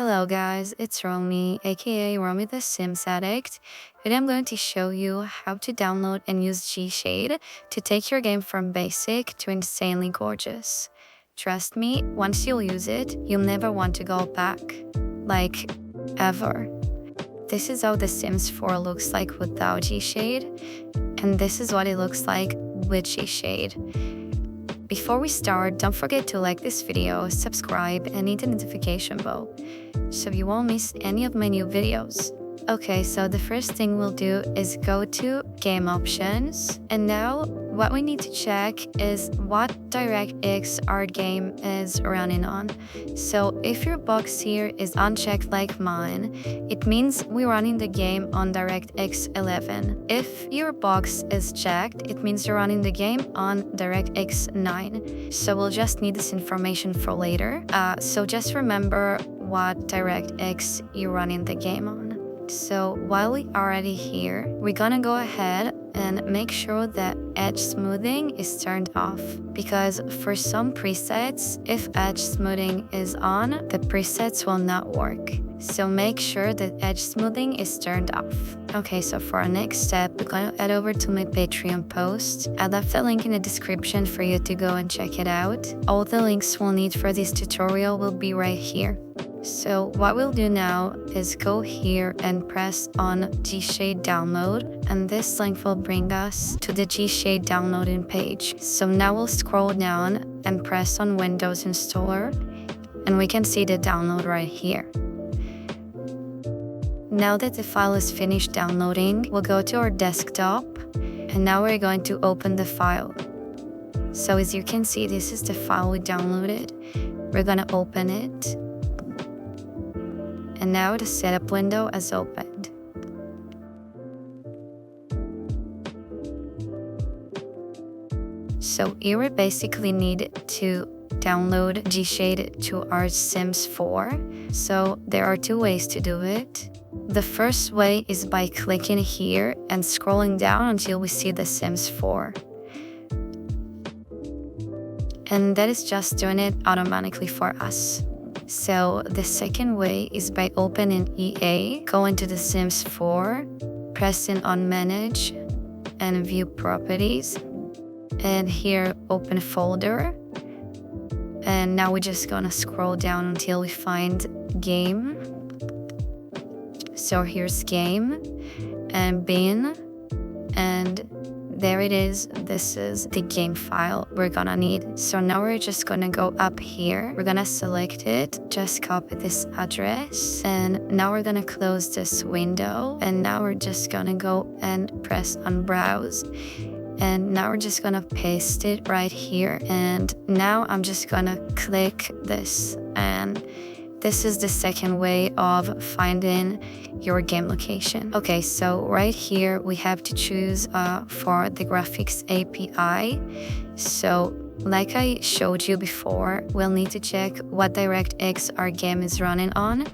Hello guys, it's Romy, aka Romy the Sims Addict. Today I'm going to show you how to download and use Gshade to take your game from basic to insanely gorgeous. Trust me, once you'll use it, you'll never want to go back. Like, ever. This is how The Sims 4 looks like without Gshade, and this is what it looks like with Gshade. Before we start, don't forget to like this video, subscribe, and hit the notification bell so you won't miss any of my new videos. Okay, so the first thing we'll do is go to game options, and now what we need to check is what DirectX our game is running on. So if your box here is unchecked like mine, it means we're running the game on DirectX 11. If your box is checked, it means you're running the game on DirectX 9. So we'll just need this information for later. So just remember what DirectX you're running the game on. So while we are already here, we're gonna go ahead and make sure that edge smoothing is turned off, because for some presets, if edge smoothing is on, the presets will not work. So make sure that edge smoothing is turned off. Okay, so for our next step, we're gonna head over to my Patreon post. I left the link in the description for you to go and check it out. All the links we'll need for this tutorial will be right here. So what we'll do now is go here and press on Gshade download, and this link will bring us to the Gshade downloading page. So now we'll scroll down and press on Windows Installer, and we can see the download right here. Now that the file is finished downloading, we'll go to our desktop, and now we're going to open the file. So as you can see, this is the file we downloaded. We're gonna open it. And now the setup window has opened. So here we basically need to download Gshade to our Sims 4. So there are two ways to do it. The first way is by clicking here and scrolling down until we see the Sims 4. And that is just doing it automatically for us. So the second way is by opening EA, going to The Sims 4, pressing on Manage and View Properties, and here open folder. And now we're just gonna scroll down until we find Game. So here's Game and Bin, and there it is. This is the game file we're gonna need. So now we're just gonna go up here. We're gonna select it, just copy this address, and now we're gonna close this window. And now we're just gonna go and press on browse. And now we're just gonna paste it right here. And now I'm just gonna click this, and this is the second way of finding your game location. Okay, so right here we have to choose for the graphics API. So like I showed you before, we'll need to check what DirectX our game is running on.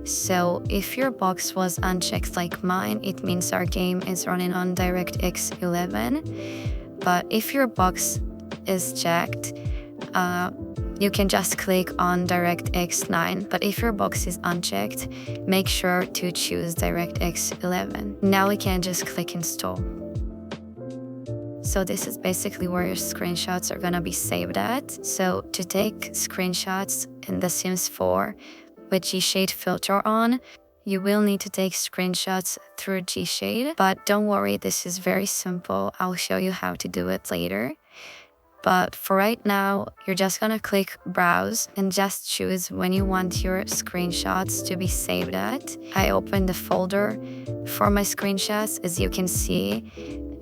So if your box was unchecked like mine, it means our game is running on DirectX 11. But if your box is checked, you can just click on DirectX 9, but if your box is unchecked, make sure to choose DirectX 11. Now we can just click install. So this is basically where your screenshots are gonna be saved at. So to take screenshots in The Sims 4 with Gshade filter on, you will need to take screenshots through Gshade, but don't worry, this is very simple. I'll show you how to do it later. But for right now, you're just gonna click browse and just choose when you want your screenshots to be saved at. I opened the folder for my screenshots. As you can see,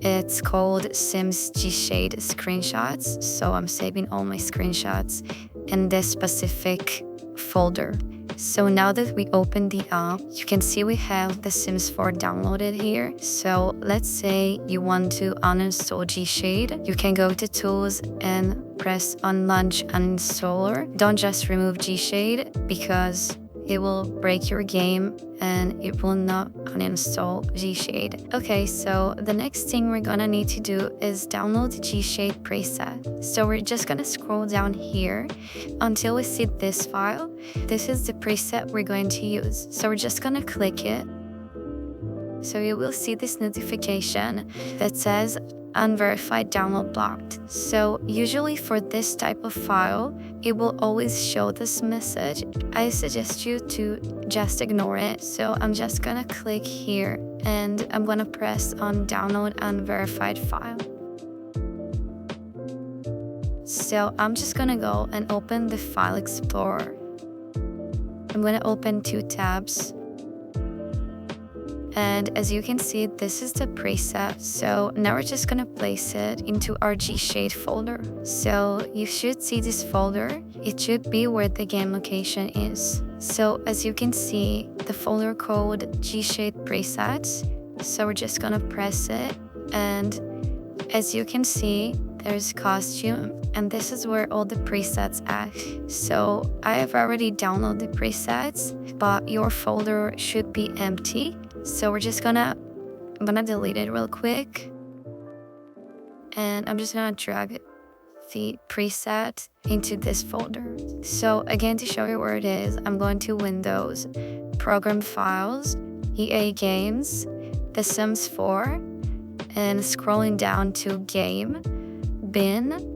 it's called Sims Gshade Screenshots. So I'm saving all my screenshots in this specific folder. So now that we open the app, you can see we have The Sims 4 downloaded here. So let's say you want to uninstall Gshade. You can go to Tools and press on Launch Uninstaller. Don't just remove Gshade, because it will break your game and it will not uninstall Gshade. Okay, so the next thing we're gonna need to do is download the Gshade preset. So we're just gonna scroll down here until we see this file. This is the preset we're going to use. So we're just gonna click it. So you will see this notification that says unverified download blocked. So usually for this type of file, it will always show this message. I suggest you to just ignore it. So I'm just gonna click here and I'm gonna press on download unverified file. So I'm just gonna go and open the file explorer. I'm gonna open 2 tabs. And as you can see, this is the preset. So now we're just gonna place it into our Gshade folder. So you should see this folder. It should be where the game location is. So as you can see, the folder code Gshade presets. So we're just gonna press it. And as you can see, there's costume. And this is where all the presets are. So I have already downloaded the presets, but your folder should be empty. So I'm gonna delete it real quick. And I'm just gonna drag the preset into this folder. So again, to show you where it is, I'm going to Windows, Program Files, EA Games, The Sims 4, and scrolling down to Game, Bin,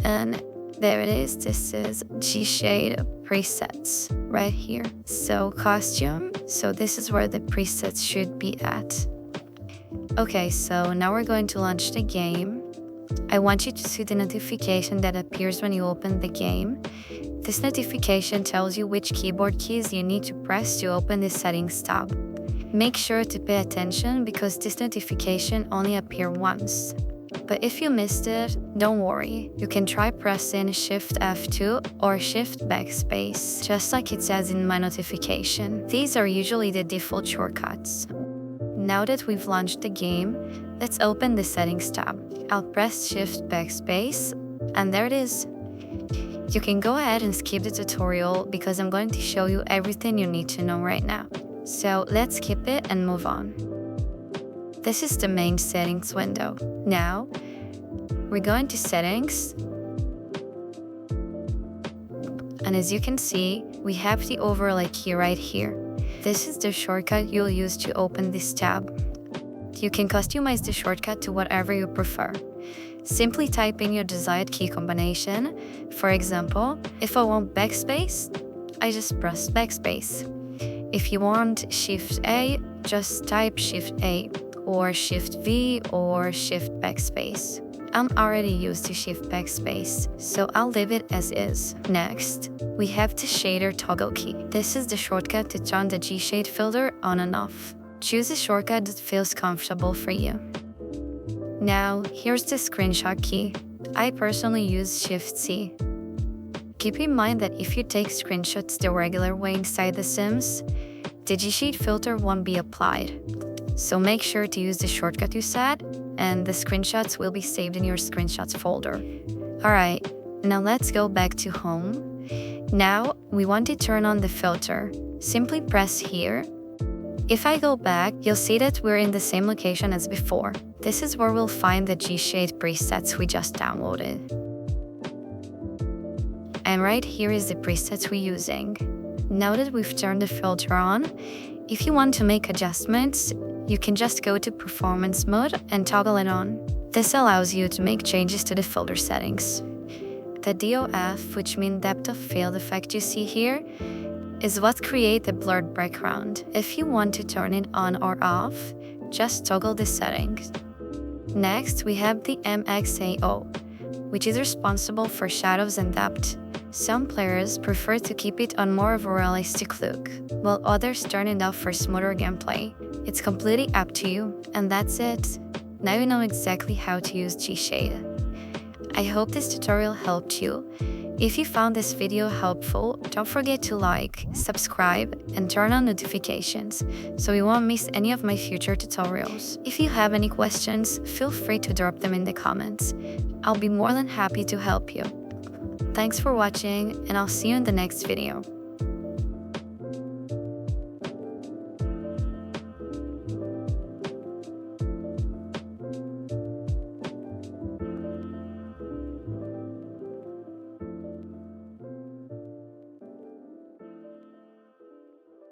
and there it is. This is Gshade presets right here. So costume. So this is where the presets should be at. Okay, so now we're going to launch the game. I want you to see the notification that appears when you open the game. This notification tells you which keyboard keys you need to press to open the settings tab. Make sure to pay attention because this notification only appears once. But if you missed it, don't worry. You can try pressing Shift F2 or Shift Backspace, just like it says in my notification. These are usually the default shortcuts. Now that we've launched the game, let's open the Settings tab. I'll press Shift Backspace, and there it is. You can go ahead and skip the tutorial because I'm going to show you everything you need to know right now. So let's skip it and move on. This is the main settings window. Now, we're going to settings. And as you can see, we have the overlay key right here. This is the shortcut you'll use to open this tab. You can customize the shortcut to whatever you prefer. Simply type in your desired key combination. For example, if I want backspace, I just press backspace. If you want Shift A, just type Shift A. Or Shift V or Shift Backspace. I'm already used to Shift Backspace, so I'll leave it as is. Next, we have the shader toggle key. This is the shortcut to turn the Gshade filter on and off. Choose a shortcut that feels comfortable for you. Now, here's the screenshot key. I personally use Shift C. Keep in mind that if you take screenshots the regular way inside The Sims, the Gshade filter won't be applied. So make sure to use the shortcut you set, and the screenshots will be saved in your screenshots folder. Alright, now let's go back to home. Now, we want to turn on the filter. Simply press here. If I go back, you'll see that we're in the same location as before. This is where we'll find the Gshade presets we just downloaded. And right here is the presets we're using. Now that we've turned the filter on, if you want to make adjustments, you can just go to Performance mode and toggle it on. This allows you to make changes to the filter settings. The DOF, which means depth of field effect you see here, is what creates the blurred background. If you want to turn it on or off, just toggle the settings. Next, we have the MXAO, which is responsible for shadows and depth. Some players prefer to keep it on more of a realistic look, while others turn it off for smoother gameplay. It's completely up to you, and that's it. Now you know exactly how to use Gshade. I hope this tutorial helped you. If you found this video helpful, don't forget to like, subscribe, and turn on notifications so you won't miss any of my future tutorials. If you have any questions, feel free to drop them in the comments. I'll be more than happy to help you. Thanks for watching, and I'll see you in the next video.